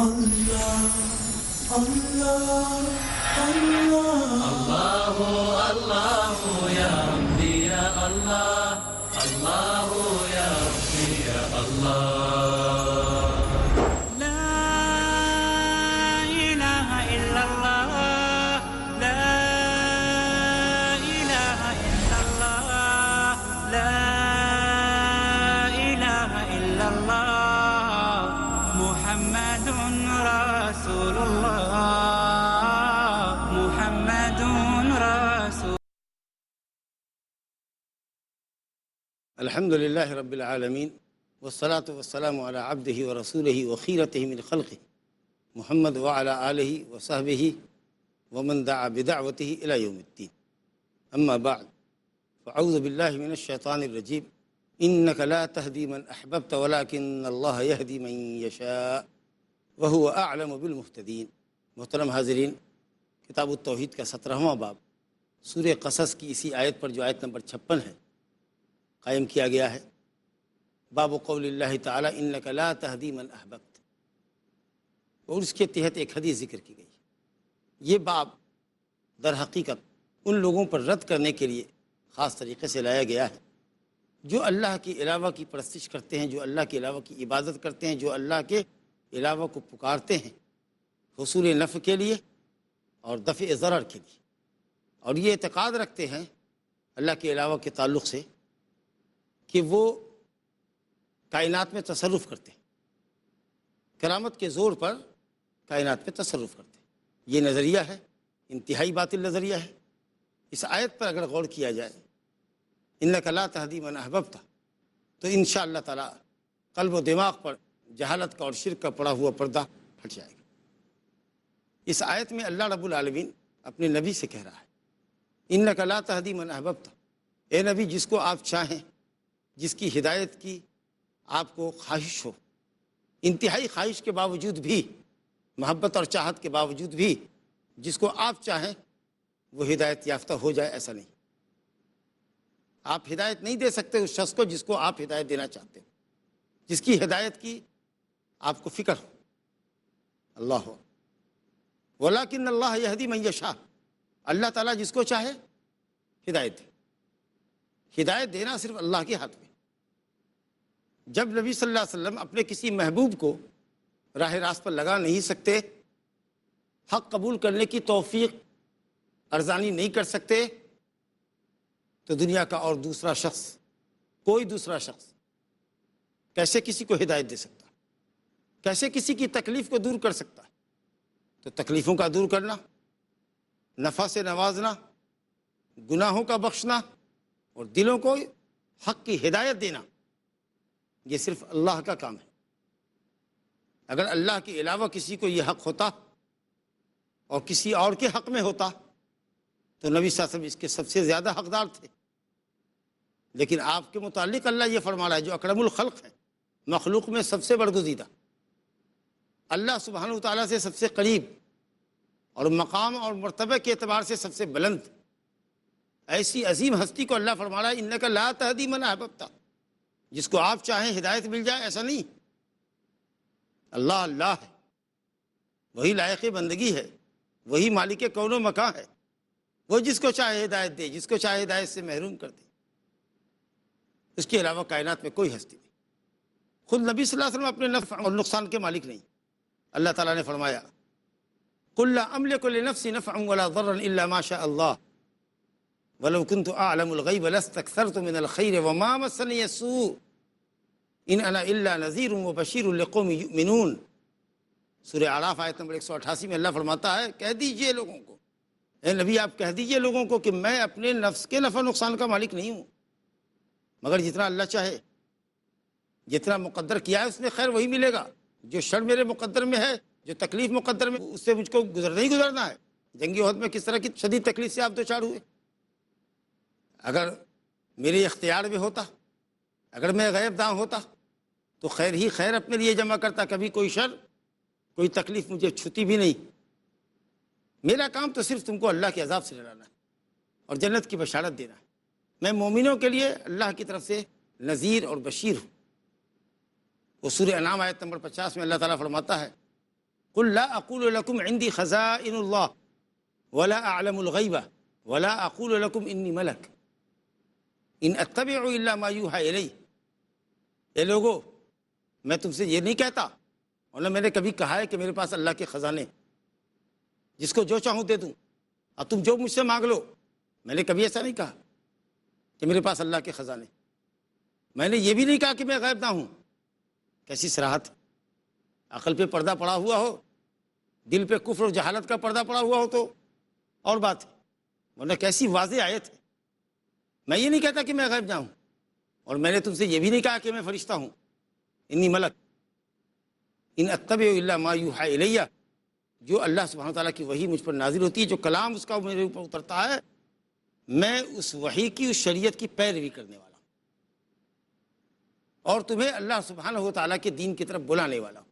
الله الله الله الله الله يا ربي يا الله الله يا ربي يا الله لا إله إلا الله لا إله إلا الله لا إله إلا الله محمد رسول الله محمد رسول. الحمد لله رب العالمين والصلاة والسلام على عبده ورسوله وخيرته من خلقه محمد وعلى آله وصحبه ومن دعا بدعوته إلى يوم الدين. أما بعد فأعوذ بالله من الشيطان الرجيم إنك لا تهدي من أحببت ولكن الله يهدي من يشاء وهو أعلم بالمهتدين. محترم حاضرین، کتاب التوحید کا 17واں باب سورہ قصص کی اسی آیت پر جو آیت نمبر 56 ہے قائم کیا گیا ہے. باب قول اللہ تعالی انک لا تہدی من احببت، اور اس کے تحت ایک حدیث ذکر کی گئی. یہ باب در حقیقت ان لوگوں پر رد کرنے کے لیے خاص طریقے سے لایا گیا ہے جو اللہ کے علاوہ کی پرستش کرتے ہیں، جو اللہ کے علاوہ کی عبادت کرتے ہیں، جو اللہ کے علاوہ کو پکارتے ہیں حصول نفع کے لیے اور دفع ضرر کے لیے، اور یہ اعتقاد رکھتے ہیں اللہ کے علاوہ کے تعلق سے کہ وہ کائنات میں تصرف کرتے ہیں، کرامت کے زور پر کائنات میں تصرف کرتے ہیں. یہ نظریہ ہے، انتہائی باطل نظریہ ہے. اس آیت پر اگر غور کیا جائے انک لا تہدی من احببت، تو انشاءاللہ تعالی قلب و دماغ پر جہالت کا اور شرک کا پڑا ہوا پردہ ہٹ جائے گا. اس آیت میں اللہ رب العالمین اپنے نبی سے کہہ رہا ہے انک لا تہدی من احببت، اے نبی جس کو آپ چاہیں، جس کی ہدایت کی آپ کو خواہش ہو، انتہائی خواہش کے باوجود بھی، محبت اور چاہت کے باوجود بھی جس کو آپ چاہیں وہ ہدایت یافتہ ہو جائے، ایسا نہیں. آپ ہدایت نہیں دے سکتے اس شخص کو جس کو آپ ہدایت دینا چاہتے ہیں، جس کی ہدایت کی آپ کو فکر ہو. اللہ ہو ولیکن اللہ یہدی من یشاء، اللہ تعالیٰ جس کو چاہے ہدایت دے. ہدایت دینا صرف اللہ کے ہاتھ میں. جب نبی صلی اللہ علیہ وسلم اپنے کسی محبوب کو راہ راست پر لگا نہیں سکتے، حق قبول کرنے کی توفیق ارزانی نہیں کر سکتے، تو دنیا کا اور دوسرا شخص، کوئی دوسرا شخص کیسے کسی کو ہدایت دے سکتا، کیسے کسی کی تکلیف کو دور کر سکتا؟ تو تکلیفوں کا دور کرنا، نفع سے نوازنا، گناہوں کا بخشنا اور دلوں کو حق کی ہدایت دینا، یہ صرف اللہ کا کام ہے. اگر اللہ کے علاوہ کسی کو یہ حق ہوتا اور کسی اور کے حق میں ہوتا تو نبی صلی اللہ علیہ وسلم اس کے سب سے زیادہ حقدار تھے. لیکن آپ کے متعلق اللہ یہ فرما رہا ہے جو اکرم الخلق ہے، مخلوق میں سب سے برگزیدہ، اللہ سبحانہ و تعالیٰ سے سب سے قریب اور مقام اور مرتبہ کے اعتبار سے سب سے بلند، ایسی عظیم ہستی کو اللہ فرما رہا ہے انک لا تہدی من احببت، جس کو آپ چاہیں ہدایت مل جائے، ایسا نہیں. اللہ اللہ ہے، وہی لائق بندگی ہے، وہی مالک کون و مکان ہے. وہ جس کو چاہے ہدایت دے، جس کو چاہے ہدایت سے محروم کر دے. اس کے علاوہ کائنات میں کوئی ہستی نہیں. خود نبی صلی اللہ علیہ وسلم اپنے نفع اور نقصان کے مالک نہیں. اللہ تعالیٰ نے فرمایا قل لا املک لنفسی نفعا ولا ضرا الا ما شاء اللہ ولو كنت اعلم الغیب لاستکثرت من الخیر وما مسنی السوء ان انا الا نذیر وبشیر لقوم یؤمنون. سورہ اعراف آیت نمبر 188 میں اللہ فرماتا ہے کہہ دیجئے لوگوں کو، اے نبی آپ کہہ دیجئے لوگوں کو کہ میں اپنے نفس کے نفع نقصان کا مالک نہیں ہوں، مگر جتنا اللہ چاہے، جتنا مقدر کیا ہے اس میں خیر وہی ملے گا. جو شر میرے مقدر میں ہے، جو تکلیف مقدر میں، اس سے مجھ کو نہیں گزرنا ہے. جنگی عہد میں کس طرح کی شدید تکلیف سے آپ دوچار ہوئے. اگر میرے اختیار میں ہوتا، اگر میں غیب داں ہوتا تو خیر ہی خیر اپنے لیے جمع کرتا، کبھی کوئی شر، کوئی تکلیف مجھے چھوتی بھی نہیں. میرا کام تو صرف تم کو اللہ کے عذاب سے ڈرانا ہے اور جنت کی بشارت دینا ہے. میں مومنوں کے لیے اللہ کی طرف سے نذیر اور بشیر ہوں. وہ سورہ انعام آیت نمبر 50 میں اللہ تعالیٰ فرماتا ہے قل لا اقول لكم عندي خزائن اللہ ولا اعلم الغیب ولا اقول لكم انی ملک ان اتبع الا ما یوحى الی۔ اے لوگو، میں تم سے یہ نہیں کہتا اور نہ میں نے کبھی کہا ہے کہ میرے پاس اللہ کے خزانے جس کو جو چاہوں دے دوں اور تم جو مجھ سے مانگ لو۔ میں نے کبھی ایسا نہیں کہا کہ میرے پاس اللہ کے خزانے۔ میں نے یہ بھی نہیں کہا کہ میں غیب نہ ہوں۔ کیسی صراحت! عقل پہ پردہ پڑا ہوا ہو، دل پہ کفر و جہالت کا پردہ پڑا ہوا ہو تو اور بات ہے، ورنہ کیسی واضح آیت ہے۔ میں یہ نہیں کہتا کہ میں غیب جاؤں، اور میں نے تم سے یہ بھی نہیں کہا کہ میں فرشتہ ہوں، انی ملک ان اتبع الا ما یوحى الی۔ جو اللہ سبحانہ وتعالیٰ کی وحی مجھ پر نازل ہوتی ہے، جو کلام اس کا میرے اوپر اترتا ہے، میں اس وحی کی، اس شریعت کی پیروی کرنے والا ہوں اور تمہیں اللہ سبحانہ وتعالیٰ کے دین کی طرف بلانے والا ہوں۔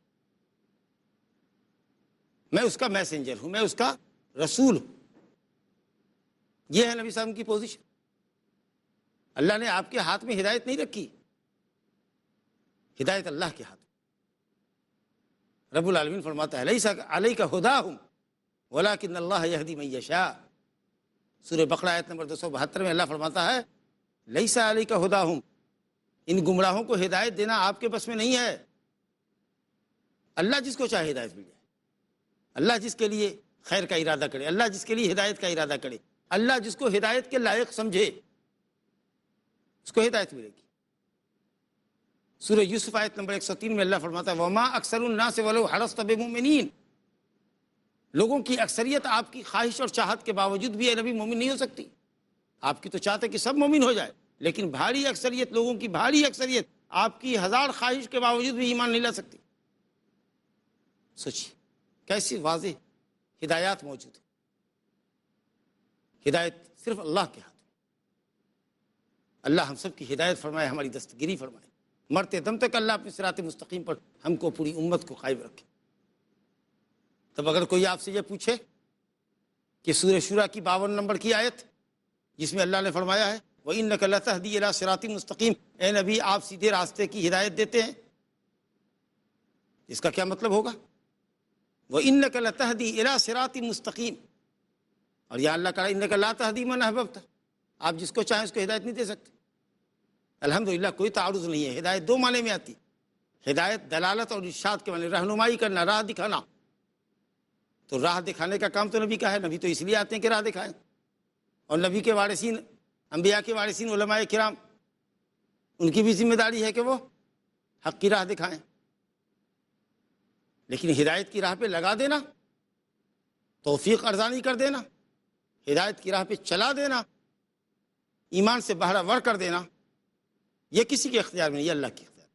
میں اس کا میسنجر ہوں، میں اس کا رسول ہوں۔ یہ ہے نبی صاحب کی پوزیشن۔ اللہ نے آپ کے ہاتھ میں ہدایت نہیں رکھی، ہدایت اللہ کے ہاتھ میں۔ رب العالمین فرماتا ہے لیس علیک ھداھم ولکن اللہ یہدی من یشاء۔ سورہ بقرہ آیت نمبر 272 میں اللہ فرماتا ہے لیس علیک ھداھم، ان گمراہوں کو ہدایت دینا آپ کے بس میں نہیں ہے۔ اللہ جس کو چاہے ہدایت مل جائے، اللہ جس کے لیے خیر کا ارادہ کرے، اللہ جس کے لیے ہدایت کا ارادہ کرے، اللہ جس کو ہدایت کے لائق سمجھے، اس کو ہدایت ملے گی۔ سورہ یوسف آیت نمبر 103 میں اللہ فرماتا ہے وما اکثر الناس ولو حرصت بمؤمنین۔ لوگوں کی اکثریت آپ کی خواہش اور چاہت کے باوجود بھی اے نبی مومن نہیں ہو سکتی۔ آپ کی تو چاہتے کہ سب مومن ہو جائے، لیکن بھاری اکثریت، لوگوں کی بھاری اکثریت آپ کی ہزار خواہش کے باوجود بھی ایمان نہیں لا سکتی۔ سوچیے کیسی واضح ہدایات موجود ہیں۔ ہدایت صرف اللہ کے ہاتھ میں۔ اللہ ہم سب کی ہدایت فرمائے، ہماری دستگیری فرمائے، مرتے دم تک اللہ اپنے صراط مستقیم پر ہم کو، پوری امت کو قائم رکھے۔ تب اگر کوئی آپ سے یہ پوچھے کہ سورہ شورى کی 52 نمبر کی آیت جس میں اللہ نے فرمایا ہے وَإِنَّكَ لَتَهْدِي إِلَىٰ صِرَاطٍ مُسْتَقِيمٍ، اے نبی آپ سیدھے راستے کی ہدایت دیتے ہیں، اس کا کیا مطلب ہوگا؟ وَإِنَّكَ لَتَهْدِي إِلَىٰ صِرَاطٍ مُسْتَقِيمٍ، اور یہاں اللہ کہا إِنَّكَ لَا تَهْدِي مَنْ أَحْبَبْتَ، آپ جس کو چاہیں اس کو ہدایت نہیں دے سکتے۔ الحمدللہ کوئی تعارض نہیں ہے۔ ہدایت دو معنی میں آتی، ہدایت دلالت اور ارشاد کے معنی، رہنمائی کرنا، راہ دکھانا۔ تو راہ دکھانے کا کام تو نبی کا ہے، نبی تو اس لیے آتے ہیں کہ راہ دکھائیں، اور نبی کے وارثین، انبیاء کے وارثین علماء کرام، ان کی بھی ذمہ داری ہے کہ وہ حق کی راہ دکھائیں۔ لیکن ہدایت کی راہ پہ لگا دینا، توفیق ارزانی کر دینا، ہدایت کی راہ پہ چلا دینا، ایمان سے بہرہ ور کر دینا، یہ کسی کے اختیار میں نہیں، یہ اللہ کے اختیار میں۔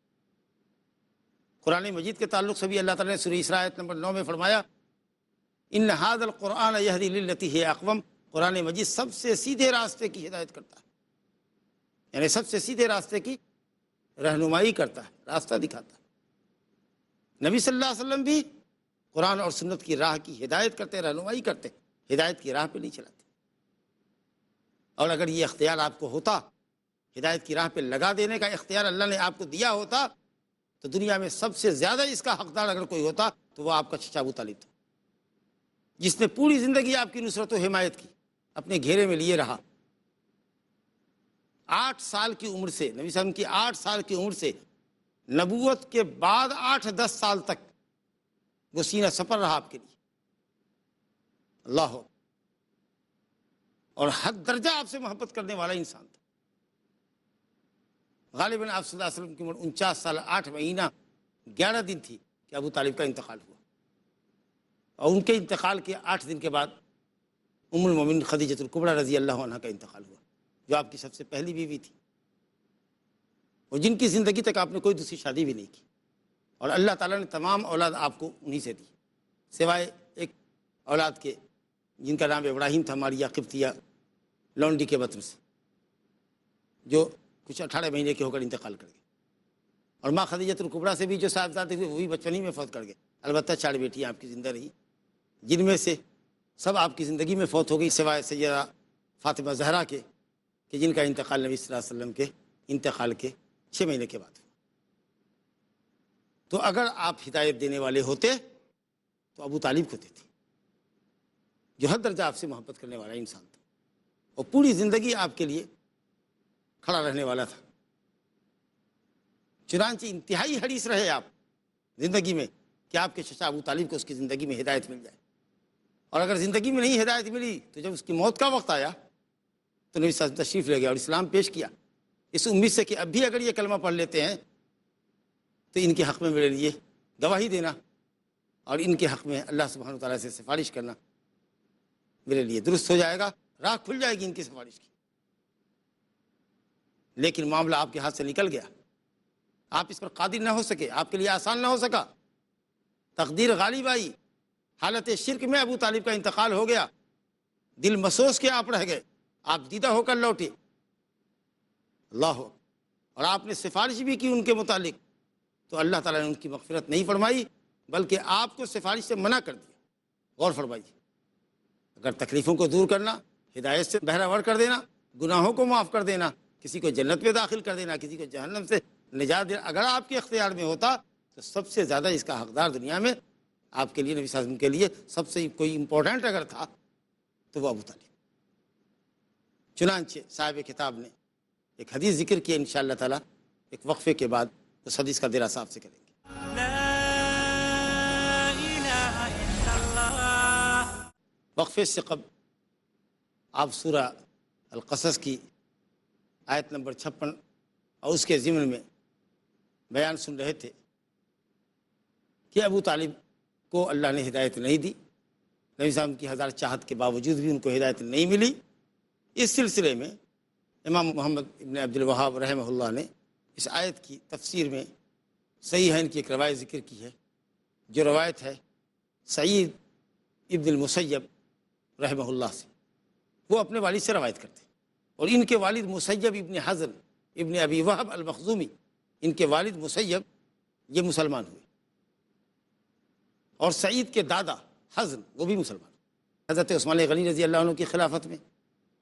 قرآن مجید کے تعلق سے بھی اللہ تعالیٰ نے سورہ اسراء آیت نمبر 9 میں فرمایا ان ھذا القرآن یہدی للتی ہی اقوم، قرآن مجید سب سے سیدھے راستے کی ہدایت کرتا ہے، یعنی سب سے سیدھے راستے کی رہنمائی کرتا ہے، راستہ دکھاتا ہے۔ نبی صلی اللہ علیہ وسلم بھی قرآن اور سنت کی راہ کی ہدایت کرتے، رہنمائی کرتے، ہدایت کی راہ پہ نہیں چلاتے۔ اور اگر یہ اختیار آپ کو ہوتا، ہدایت کی راہ پہ لگا دینے کا اختیار اللہ نے آپ کو دیا ہوتا، تو دنیا میں سب سے زیادہ اس کا حقدار اگر کوئی ہوتا تو وہ آپ کا چچا ابو طالب تھا، جس نے پوری زندگی آپ کی نصرت و حمایت کی، اپنے گھیرے میں لیے رہا۔ 8 سال کی عمر سے، نبی صلی اللہ علیہ وسلم کی 8 سال کی عمر سے نبوت کے بعد 8-10 سال تک وہ سینہ سپر رہا آپ کے لیے، اللہ، اور حد درجہ آپ سے محبت کرنے والا انسان تھا۔ غالباً آپ صلی اللہ علیہ وسلم کی عمر 49 سال 8 مہینہ 11 دن تھی کہ ابو طالب کا انتقال ہوا، اور ان کے انتقال کے 8 دن کے بعد ام المومنین خدیجہ الکبریٰ رضی اللہ عنہ کا انتقال ہوا، جو آپ کی سب سے پہلی بیوی تھی، اور جن کی زندگی تک آپ نے کوئی دوسری شادی بھی نہیں کی، اور اللہ تعالیٰ نے تمام اولاد آپ کو انہی سے دی، سوائے ایک اولاد کے جن کا نام ابراہیم تھا، ماریہ قبطیہ لونڈی کے بطن سے، جو کچھ 18 مہینے کے ہو کر انتقال کر گئے، اور ماں خدیجہ الکبریٰ سے بھی جو صاحبزادے ہوئے وہ بھی بچپن ہی میں فوت کر گئے۔ البتہ 4 بیٹیاں آپ کی زندہ رہی، جن میں سے سب آپ کی زندگی میں فوت ہو گئی، سوائے سیدہ فاطمہ زہرا کے، کہ جن کا انتقال نبی صلی اللہ علیہ وسلم کے انتقال کے 6 مہینے کے بعد ہوا۔ تو اگر آپ ہدایت دینے والے ہوتے تو ابو طالب کو دیتے، جو ہر درجہ آپ سے محبت کرنے والا انسان تھا اور پوری زندگی آپ کے لیے کھڑا رہنے والا تھا۔ چنانچہ انتہائی حریص رہے آپ زندگی میں کہ آپ کے چچا ابو طالب کو اس کی زندگی میں ہدایت مل جائے، اور اگر زندگی میں نہیں ہدایت ملی تو جب اس کی موت کا وقت آیا تو نبی صلی اللہ علیہ وسلم تشریف لے گیا اور اسلام پیش کیا، اس امید سے کہ اب بھی اگر یہ کلمہ پڑھ لیتے ہیں تو ان کے حق میں میرے لیے گواہی دینا اور ان کے حق میں اللہ سبحانہ وتعالیٰ سے سفارش کرنا میرے لیے درست ہو جائے گا، راہ کھل جائے گی ان کی سفارش کی۔ لیکن معاملہ آپ کے ہاتھ سے نکل گیا، آپ اس پر قادر نہ ہو سکے، آپ کے لیے آسان نہ ہو سکا، تقدیر غالب آئی، حالت شرک میں ابو طالب کا انتقال ہو گیا، دل مسوس کے آپ رہ گئے، آپ دیدہ ہو کر لوٹے اللہ، اور آپ نے سفارش بھی کی ان کے متعلق، تو اللہ تعالیٰ نے ان کی مغفرت نہیں فرمائی بلکہ آپ کو سفارش سے منع کر دیا۔ غور فرمائیے، اگر تکلیفوں کو دور کرنا، ہدایت سے بہرہ کر دینا، گناہوں کو معاف کر دینا، کسی کو جنت میں داخل کر دینا، کسی کو جہنم سے نجات دینا اگر آپ کے اختیار میں ہوتا تو سب سے زیادہ اس کا حقدار دنیا میں آپ کے لیے، نبی صلی اللہ علیہ وسلم کے لیے سب سے کوئی امپورٹنٹ اگر تھا تو وہ ابو طالب۔ چنانچہ صاحب کتاب نے ایک حدیث ذکر کی، انشاءاللہ تعالی ایک وقفے کے بعد اس حدیث کا دراسہ آپ سے کریں گے۔ لا إله إلا الله. وقفے سے قبل آپ سورہ القصص کی آیت نمبر 56 اور اس کے ضمن میں بیان سن رہے تھے کہ ابو طالب کو اللہ نے ہدایت نہیں دی، نبی صاحب کی ہزار چاہت کے باوجود بھی ان کو ہدایت نہیں ملی۔ اس سلسلے میں امام محمد ابن عبد الوہاب رحمہ اللہ نے اس آیت کی تفسیر میں صحیح ہے ان کی ایک روایت ذکر کی ہے، جو روایت ہے سعید ابن المسیب رحمہ اللہ سے، وہ اپنے والد سے روایت کرتے ہیں، اور ان کے والد مسیب ابن حزن ابن ابی وہب المخزومی، ان کے والد مسیب یہ مسلمان ہوئے، اور سعید کے دادا حزن وہ بھی مسلمان، حضرت عثمان غنی رضی اللہ عنہ کی خلافت میں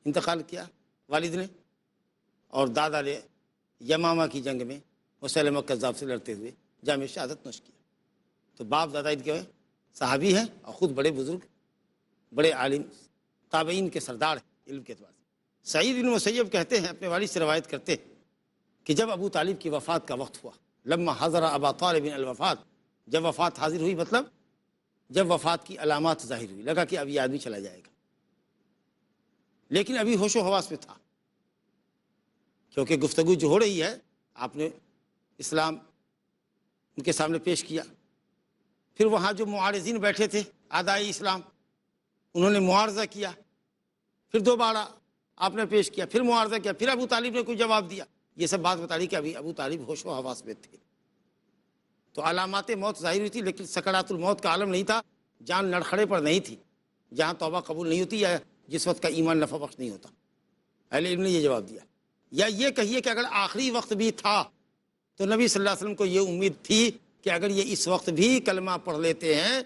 انتقال کیا والد نے، اور دادا نے یمامہ کی جنگ میں مسلمہ کذاب سے لڑتے ہوئے جام شہادت نوش کیا۔ تو باپ دادا ان کے صحابی ہیں اور خود بڑے بزرگ، بڑے عالم، تابعین کے سردار ہیں علم کے اعتبار سے۔ سعید بن مسیب کہتے ہیں، اپنے والد سے روایت کرتے ہیں کہ جب ابو طالب کی وفات کا وقت ہوا، لما حضر ابا طالب الوفات، جب وفات حاضر ہوئی، مطلب جب وفات کی علامات ظاہر ہوئی، لگا کہ اب یہ آدمی چلا جائے گا، لیکن ابھی ہوش و حواس میں تھا، کیونکہ گفتگو جو ہو رہی ہے آپ نے اسلام ان کے سامنے پیش کیا، پھر وہاں جو معارضین بیٹھے تھے اعدائی اسلام، انہوں نے معارضہ کیا، پھر دوبارہ آپ نے پیش کیا، پھر معارضہ کیا، پھر ابو طالب نے کوئی جواب دیا، یہ سب بات بتا رہی کہ ابھی ابو طالب ہوش و حواس میں تھے۔ تو علامات موت ظاہر ہوئی تھی، لیکن سکرات الموت کا عالم نہیں تھا، جان لڑکھڑے پر نہیں تھی، جہاں توبہ قبول نہیں ہوتی یا جس وقت کا ایمان نفع بخش نہیں ہوتا۔ اہل علم نے یہ جواب دیا، یا یہ کہیے کہ اگر آخری وقت بھی تھا تو نبی صلی اللہ علیہ وسلم کو یہ امید تھی کہ اگر یہ اس وقت بھی کلمہ پڑھ لیتے ہیں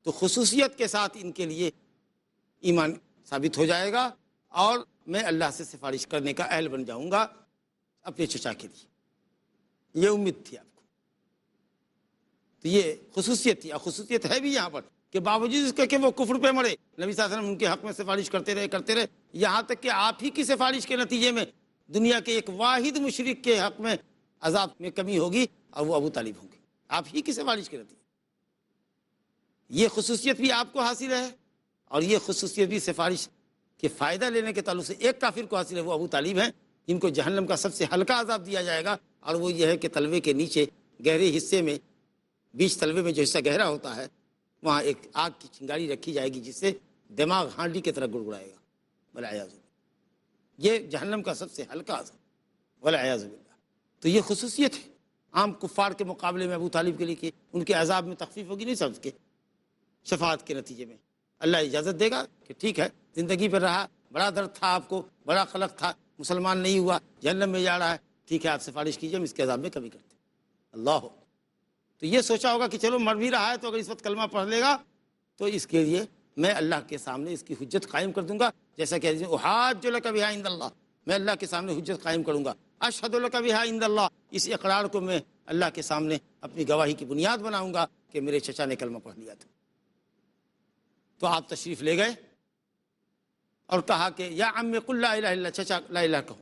تو خصوصیت کے ساتھ ان کے لیے ایمان ثابت ہو جائے گا اور میں اللہ سے سفارش کرنے کا اہل بن جاؤں گا اپنے چچا کے لیے، یہ امید تھی آپ کو۔ تو یہ خصوصیت تھی، اور خصوصیت ہے بھی یہاں پر کہ باوجود اس کے کہ وہ کفر پہ مرے، نبی صلی اللہ علیہ وسلم ان کے حق میں سفارش کرتے رہے، یہاں تک کہ آپ ہی کی سفارش کے نتیجے میں دنیا کے ایک واحد مشرک کے حق میں عذاب میں کمی ہوگی اور وہ ابو طالب ہوں گے، آپ ہی کی سفارش کے نتیجے۔ یہ خصوصیت بھی آپ کو حاصل ہے، اور یہ خصوصیت بھی سفارش کے فائدہ لینے کے تعلق سے ایک کافر کو حاصل ہے، وہ ابو طالب ہیں، جن کو جہنم کا سب سے ہلکا عذاب دیا جائے گا، اور وہ یہ ہے کہ تلوے کے نیچے گہرے حصے میں، بیچ تلوے میں جو حصہ گہرا ہوتا ہے، وہاں ایک آگ کی چنگاری رکھی جائے گی جس سے دماغ ہانڈی کی طرح گڑگڑائے گا، والعیاذ باللہ۔ یہ جہنم کا سب سے ہلکا عذاب، والعیاذ باللہ۔ تو یہ خصوصیت ہے عام کفار کے مقابلے میں ابو طالب کے لیے کہ ان کے عذاب میں تخفیف ہوگی، نہیں سمجھ کے شفاعت کے نتیجے میں اللہ اجازت دے گا کہ ٹھیک ہے، زندگی پر رہا، بڑا درد تھا آپ کو، بڑا خلق تھا، مسلمان نہیں ہوا، جہنم میں جا رہا ہے، ٹھیک ہے آپ سفارش کیجیے، ہم اس کے عذاب میں کمی کرتے ہیں۔ اللہ، تو یہ سوچا ہوگا کہ چلو مر بھی رہا ہے تو اگر اس وقت کلمہ پڑھ لے گا تو اس کے لیے میں اللہ کے سامنے اس کی حجت قائم کر دوں گا، جیسا کہ احاج لک بہا عند اللہ، میں اللہ کے سامنے حجت قائم کروں گا، اشہد لک بہا عند اللہ، اس اقرار کو میں اللہ کے سامنے اپنی گواہی کی بنیاد بناؤں گا کہ میرے چچا نے کلمہ پڑھ لیا تھا۔ تو آپ تشریف لے گئے اور کہا کہ یا عم قل لا الہ الا، چچا لا الہ کہو.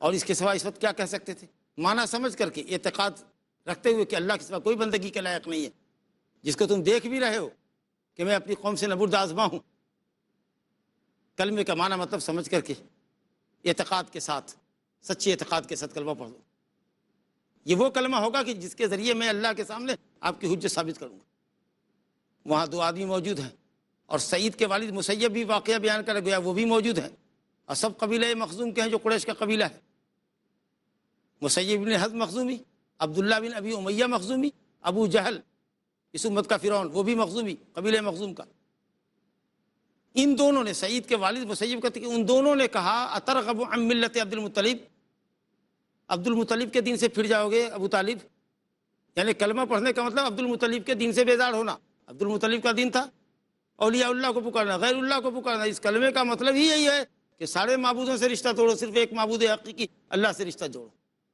اور اس کے سوا اس وقت کیا کہہ سکتے تھے؟ معنی سمجھ کر کے، اعتقاد رکھتے ہوئے کہ اللہ کے سوا کوئی بندگی کے لائق نہیں ہے، جس کو تم دیکھ بھی رہے ہو کہ میں اپنی قوم سے نبرد آزما ہوں. کلمے کا معنی مطلب سمجھ کر کے اعتقاد کے ساتھ، سچے اعتقاد کے ساتھ کلمہ پڑھ دو. یہ وہ کلمہ ہوگا کہ جس کے ذریعے میں اللہ کے سامنے آپ کی حجت ثابت کروں گا. وہاں دو آدمی موجود ہیں اور سعید کے والد مسیب بھی واقعہ بیان کر گیا، وہ بھی موجود ہیں، اور سب قبیلہ مخزوم کے ہیں جو قریش کا قبیلہ ہے. مسیب بن حزم مخزومی، عبداللہ بن ابی امیہ مخزومی، ابو جہل اس امت کا فرعون وہ بھی مخزومی، قبیلہ مخزوم کا. ان دونوں نے، سعید کے والد مسیب کہتے ہیں کہ ان دونوں نے کہا اترغب عن ملت عبد المطلب، عبد المطلب کے دین سے پھر جاؤ گے ابو طالب. یعنی کلمہ پڑھنے کا مطلب عبد المطلب کے دین سے بیزار ہونا. عبد المطلب کا دین تھا اولیاء اللہ کو پکارنا، غیر اللہ کو پکارنا. اس کلمے کا مطلب ہی یہی ہے کہ سارے معبودوں سے رشتہ توڑو، صرف ایک معبود حقیقی اللہ سے رشتہ جوڑو.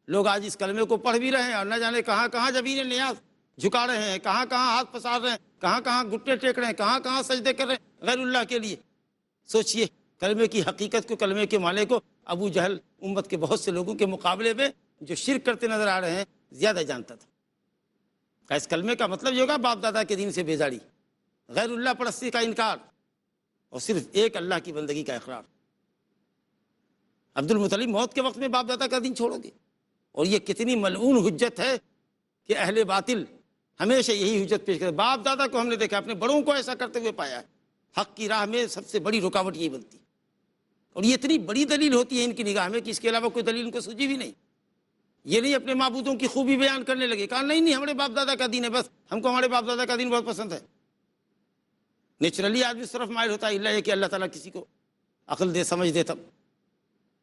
لوگ آج اس کلمے کو پڑھ بھی رہے ہیں اور نہ جانے کہاں کہاں جبین نیاز جھکا رہے ہیں، کہاں کہاں ہاتھ پسار رہے ہیں، کہاں کہاں گھٹنے ٹیک رہے ہیں، کہاں کہاں سجدے کر رہے ہیں غیر اللہ کے لیے. سوچئے کلمے کی حقیقت کو، کلمے کے معنی کو ابو جہل امت کے بہت سے لوگوں کے مقابلے میں جو شرک کرتے نظر آ رہے ہیں زیادہ جانتا تھا. اس کلمے کا مطلب یہ ہوگا باپ دادا کے دین سے بیزاری، غیر اللہ پرستی کا انکار اور صرف ایک اللہ کی بندگی کا اقرار. عبد المطلب موت کے وقت میں باپ دادا کا دین چھوڑو گے. اور یہ کتنی ملعون حجت ہے کہ اہل باطل ہمیشہ یہی حجت پیش کرے. باپ دادا کو ہم نے دیکھا، اپنے بڑوں کو ایسا کرتے ہوئے پایا ہے. حق کی راہ میں سب سے بڑی رکاوٹ یہی بنتی. اور یہ اتنی بڑی دلیل ہوتی ہے ان کی نگاہ میں کہ اس کے علاوہ کوئی دلیل ان کو سوجی بھی نہیں. یہ نہیں اپنے معبودوں کی خوبی بیان کرنے لگے، کہا نہیں نہیں ہمارے باپ دادا کا دین ہے، بس ہم کو ہمارے باپ دادا کا دین بہت پسند ہے. نیچرلی آدمی اس طرف مائل ہوتا ہے، اللہ یہ کہ اللہ تعالیٰ کسی کو عقل دے، سمجھ دے. تب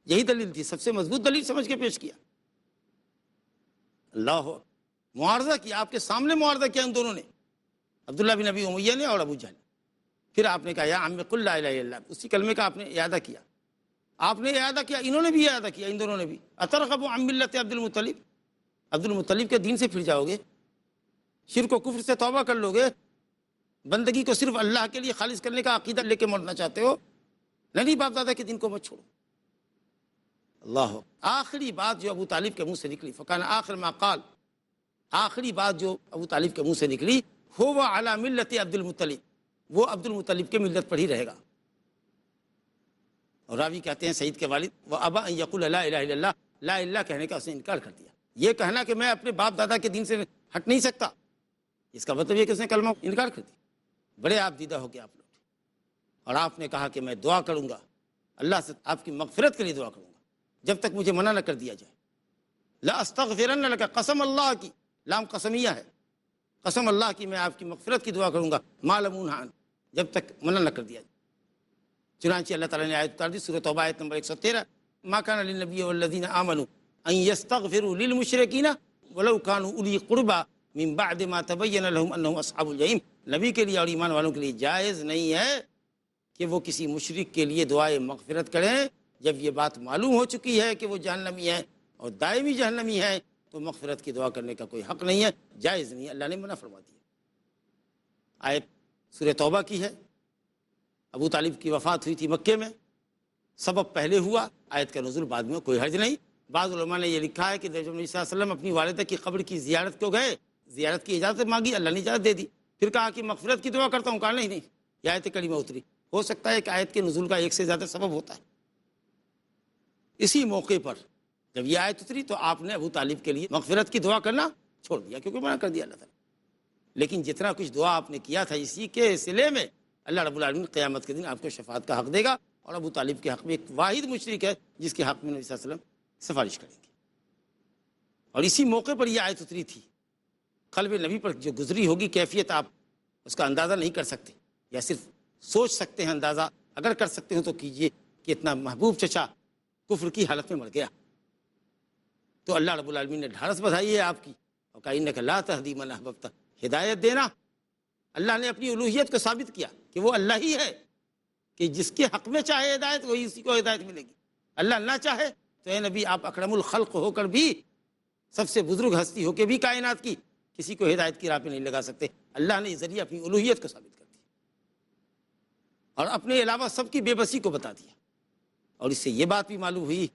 یہی دلیل تھی، سب سے مضبوط دلیل سمجھ کے پیش کیا. اللہ معارضہ کیا، آپ کے سامنے معارضہ کیا ان دونوں نے، عبداللہ بن ابی امیہ نے اور ابو جہل. پھر آپ نے کہا یا عم قل لا الہ الا اللہ، اسی کلمے کا آپ نے اعادہ کیا. آپ نے اعادہ کیا، انہوں نے بھی اعادہ کیا، ان دونوں نے بھی. اترغب عن ملت عبد المطلب، عبد المطلب کے دین سے پھر جاؤ گے، شرک و کفر سے توبہ کر لو گے، بندگی کو صرف اللہ کے لیے خالص کرنے کا عقیدہ لے کے مرنا چاہتے ہو، نہیں باپ دادا کے دین کو مت چھوڑو. اللہ آخری بات جو ابو طالب کے منہ سے نکلی، فکان آخر ما قال، آخری بات جو ابو طالب کے منہ سے نکلی، هو علی ملت عبد المطلب، وہ عبد المطلب کے ملت پر ہی رہے گا. اور راوی کہتے ہیں سعید کے والد، وابا ان یقول لا الہ الا اللہ، لا الہ کہنے کا اس نے انکار کر دیا. یہ کہنا کہ میں اپنے باپ دادا کے دین سے ہٹ نہیں سکتا، اس کا مطلب یہ کہ اس نے کلمہ انکار کر دیا. بڑے آپ دیدہ ہو گیا آپ لوگ. اور آپ نے کہا کہ میں دعا کروں گا اللہ سے، آپ کی مغفرت کے لیے دعا کروں گا جب تک مجھے منع نہ کر دیا جائے. لا استغفرن لک، قسم اللہ کی، لام قسمیہ ہے، قسم اللہ کی میں آپ کی مغفرت کی دعا کروں گا، ما لم انہ عنہ، جب تک منع نہ کر دیا جائے. چنانچہ اللہ تعالیٰ نے آیت اتار دی، سورہ توبہ آیت نمبر 113، ما کان للنبی والذین آمنوا ان یستغفروا للمشرکین ولو کانوا اولی قربى من بعد ما تبین لهم انهم اصحاب الجحیم. نبی کے لیے اور ایمان والوں کے لیے جائز نہیں ہے کہ وہ کسی مشرک کے لیے دعائے مغفرت کریں جب یہ بات معلوم ہو چکی ہے کہ وہ جہنمی ہے اور دائمی جہنمی ہے. تو مغفرت کی دعا کرنے کا کوئی حق نہیں ہے، جائز نہیں ہے، اللہ نے منع فرما دیا. آیت سورہ توبہ کی ہے. ابو طالب کی وفات ہوئی تھی مکے میں، سبب پہلے ہوا، آیت کا نزول بعد میں، کوئی حرج نہیں. بعض علماء نے یہ لکھا ہے کہ جب نبی صلی اللہ علیہ وسلم اپنی والدہ کی قبر کی زیارت کو گئے، زیارت کی اجازت مانگی، اللہ نے اجازت دے دی. پھر کہا کہ مغفرت کی دعا کرتا ہوں، کہا نہیں نہیں، یہ آیت کریمہ اتری. ہو سکتا ہے کہ آیت کے نزول کا ایک سے زیادہ سبب ہوتا ہے. اسی موقع پر جب یہ آیت اتری تو آپ نے ابو طالب کے لیے مغفرت کی دعا کرنا چھوڑ دیا، کیونکہ منع کر دیا اللہ تعالیٰ. لیکن جتنا کچھ دعا آپ نے کیا تھا اسی کے سلے میں اللہ رب العالمین قیامت کے دن آپ کو شفاعت کا حق دے گا. اور ابو طالب کے حق میں ایک واحد مشرک ہے جس کے حق میں نبی صلی اللہ علیہ وسلم سفارش کریں گے. اور اسی موقع پر یہ آیت اتری تھی. قلب نبی پر جو گزری ہوگی کیفیت آپ اس کا اندازہ نہیں کر سکتے، یا صرف سوچ سکتے ہیں. اندازہ اگر کر سکتے ہو تو کیجئے کہ اتنا محبوب چچا کفر کی حالت میں مر گیا. تو اللہ رب العالمین نے ڈھارس بندھائی ہے آپ کی، اور کہا انک لا تہدی من احببت، ہدایت دینا. اللہ نے اپنی الوہیت کو ثابت کیا کہ وہ اللہ ہی ہے کہ جس کے حق میں چاہے ہدایت وہی اسی کو ہدایت ملے گی. اللہ نہ چاہے تو اے نبی آپ اکرم الخلق ہو کر بھی، سب سے بزرگ ہستی ہو کے بھی کائنات کی، کسی کو ہدایت کی راہ پہ نہیں لگا سکتے. اللہ نے اس ذریعے اپنی الوہیت کو ثابت کر دی. اور اپنے علاوہ سب کی بے بسی کو بتا دیا۔ اور اس سے یہ بات بھی معلوم ہوئی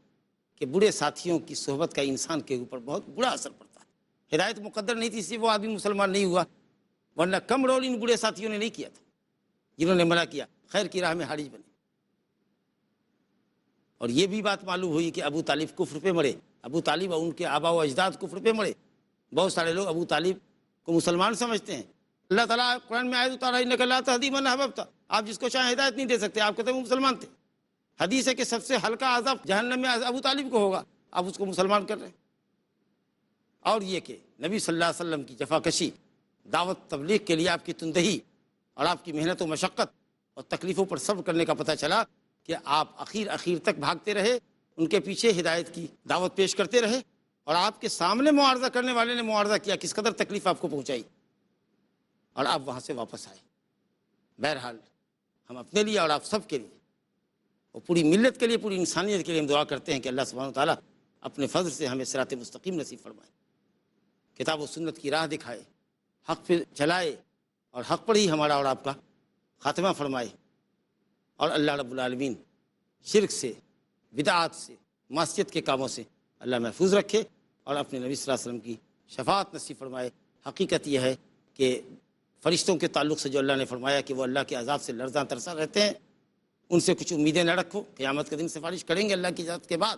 کہ برے ساتھیوں کی صحبت کا انسان کے اوپر بہت برا اثر پڑتا ہے۔ ہدایت مقدر نہیں تھی، اس لیے وہ آدمی مسلمان نہیں ہوا، ورنہ کم رول ان برے ساتھیوں نے نہیں کیا تھا جنہوں نے منع کیا خیر کی راہ میں حارج بنے۔ اور یہ بھی بات معلوم ہوئی کہ ابو طالب کفر پہ مرے، ابو طالب اور ان کے آبا و اجداد کفر پہ مرے۔ بہت سارے لوگ ابو طالب کو مسلمان سمجھتے ہیں۔ اللہ تعالیٰ قرآن میں آیت اتارا انک لا تہدی من احببت، آپ جس کو چاہیں ہدایت نہیں دے سکتے، آپ کہتے ہیں وہ مسلمان تھے۔ حدیث ہے کہ سب سے ہلکا عذاب جہنم میں ابو طالب کو ہوگا، آپ اس کو مسلمان کر رہے ہیں۔ اور یہ کہ نبی صلی اللہ علیہ وسلم کی جفا کشی، دعوت تبلیغ کے لیے آپ کی تندہی اور آپ کی محنت و مشقت اور تکلیفوں پر صبر کرنے کا پتہ چلا کہ آپ اخیر تک بھاگتے رہے، ان کے پیچھے ہدایت کی دعوت پیش کرتے رہے، اور آپ کے سامنے معارضہ کرنے والے نے معارضہ کیا، کس قدر تکلیف آپ کو پہنچائی، اور آپ وہاں سے واپس آئے۔ بہرحال ہم اپنے لیے اور آپ سب کے لیے اور پوری ملت کے لیے، پوری انسانیت کے لیے ہم دعا کرتے ہیں کہ اللہ سبحانہ وتعالیٰ اپنے فضل سے ہمیں صراط مستقیم نصیب فرمائے، کتاب و سنت کی راہ دکھائے، حق پہ چلائے، اور حق پر ہی ہمارا اور آپ کا خاتمہ فرمائے، اور اللہ رب العالمین شرک سے، بدعات سے، معصیت کے کاموں سے اللہ محفوظ رکھے، اور اپنے نبی صلی اللہ علیہ وسلم کی شفاعت نصیب فرمائے۔ حقیقت یہ ہے کہ فرشتوں کے تعلق سے جو اللہ نے فرمایا کہ وہ اللہ کے عذاب سے لرزاں ترساں رہتے ہیں، ان سے کچھ امیدیں نہ رکھو، قیامت کے دن سفارش کریں گے اللہ کی ذات کے بعد۔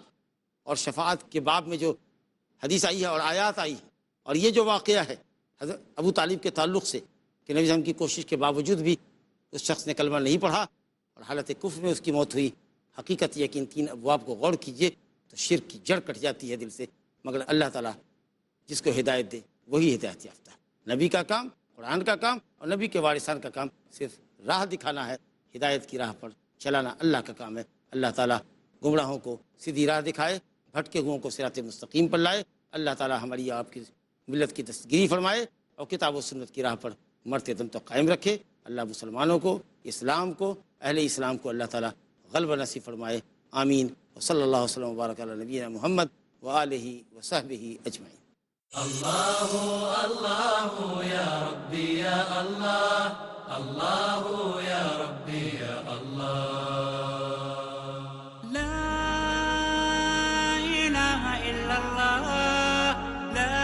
اور شفاعت کے باب میں جو حدیث آئی ہے اور آیات آئی ہے، اور یہ جو واقعہ ہے حضرت ابو طالب کے تعلق سے کہ نبی صلی اللہ علیہ وسلم کی کوشش کے باوجود بھی اس شخص نے کلمہ نہیں پڑھا اور حالت کفر میں اس کی موت ہوئی۔ حقیقت یہ کہ ان تین ابواب کو غور کیجئے تو شرک کی جڑ کٹ جاتی ہے دل سے، مگر اللہ تعالیٰ جس کو ہدایت دے وہی ہدایت یافتہ ہے۔ نبی کا کام، قرآن کا کام اور نبی کے وارثان کا کام صرف راہ دکھانا ہے، ہدایت کی راہ پر چلانا اللہ کا کام ہے۔ اللہ تعالیٰ گمراہوں کو سیدھی راہ دکھائے، بھٹکے ہوئوں کو صراط مستقیم پر لائے۔ اللہ تعالیٰ ہماری آپ کی ملت کی دستگیری فرمائے اور کتاب و سنت کی راہ پر مرتے دم تک قائم رکھے۔ اللہ مسلمانوں کو، اسلام کو، اہل اسلام کو اللہ تعالیٰ غلبہ نصیب فرمائے۔ آمین۔ وصلی اللہ وسلم وبارک علی نبینا محمد وآلہ وصحبہ اجمعین۔ اللہ اللہ یا ربی یا اللہ، اللہ یا ربی یا اللہ۔ لا إله إلا الله، لا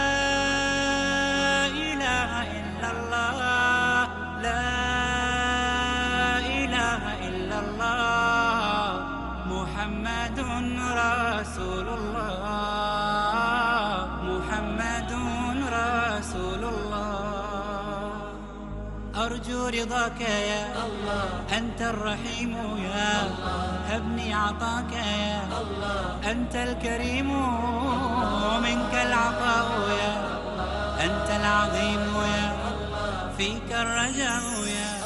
إله إلا الله، لا إله إلا الله، محمد رسول الله، محمد رسول الله. أرجو رضاك يا الله، أنت الرحيم يا الله، هبني عطاك يا الله، أنت الكريم منك العطاء يا الله، أنت العظيم يا الله، فيك الرجاء يا